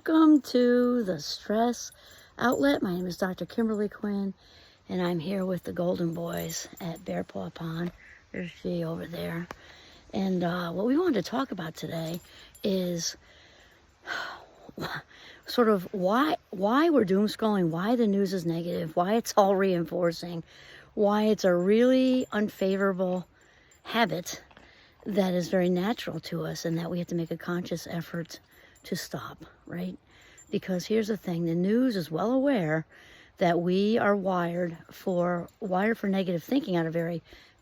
Welcome to the Stress Outlet. My name is Dr. Kimberly Quinn, and I'm here with the Golden Boys at Bear Paw Pond. There's G over there. And what we wanted to talk about today is sort of why we're doom scrolling, why the news is negative, why it's all reinforcing, why it's a really unfavorable habit that is very natural to us, and that we have to make a conscious effort to stop, right? Because here's the thing, the news is well aware that we are wired for negative thinking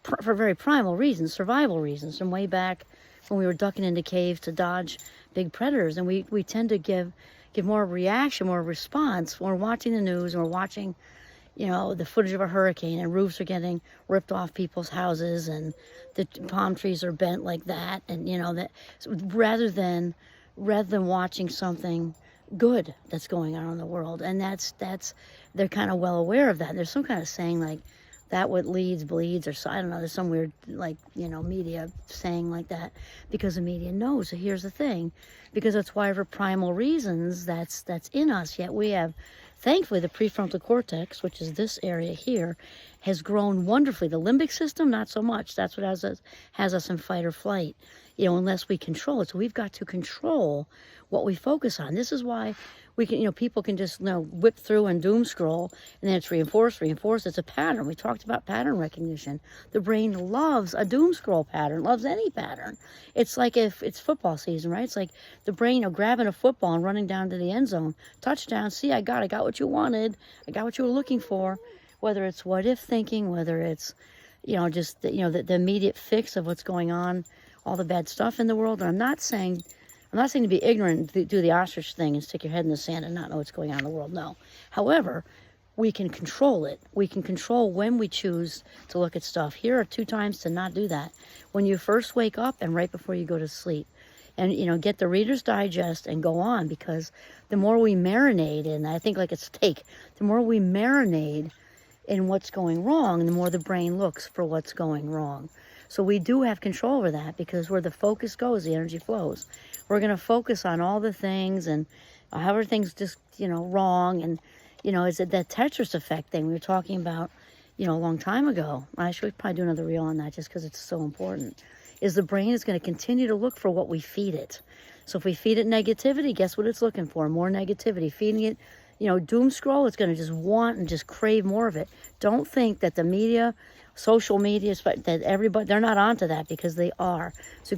for very primal reasons, survival reasons, from way back when we were ducking into caves to dodge big predators. And we tend to give more reaction, more response when we're watching the news and we're watching, the footage of a hurricane and roofs are getting ripped off people's houses and the palm trees are bent like that. And, that rather than watching something good that's going on in the world. And that's they're kind of well aware of that. And there's some kind of saying like that what leads bleeds, or so, I don't know, there's some weird media saying like that, because the media knows. So here's the thing, because it's why for primal reasons that's in us, yet we have, thankfully, the prefrontal cortex, which is this area here, has grown wonderfully. The limbic system, not so much. That's what has us in fight or flight, unless we control it. So we've got to control what we focus on. This is why we can, people can just, whip through and doom scroll, and then it's reinforced. It's a pattern. We talked about pattern recognition. The brain loves a doom scroll pattern, loves any pattern. It's like if it's football season, right? It's like the brain, grabbing a football and running down to the end zone. Touchdown, see, I got what you wanted. I got what you were looking for. Whether it's what if thinking, whether it's, just, the immediate fix of what's going on, all the bad stuff in the world. And I'm not saying to be ignorant, to do the ostrich thing and stick your head in the sand and not know what's going on in the world. No. However, we can control it. We can control when we choose to look at stuff. Here are 2 times to not do that. When you first wake up and right before you go to sleep. And, get the Reader's Digest and go on, because the more we marinate in, I think like a steak, the more we marinate in what's going wrong, the more the brain looks for what's going wrong. So we do have control over that, because where the focus goes, the energy flows. We're going to focus on all the things, and how everything's just, wrong. And, is it that Tetris effect thing we were talking about, a long time ago? I should probably do another reel on that, just because it's so important. Is the brain is going to continue to look for what we feed it. So if we feed it negativity, guess what it's looking for? More negativity. Feeding it, doom scroll, it's going to just want and just crave more of it. Don't think that the media, social media, that everybody, they're not onto that, because they are. So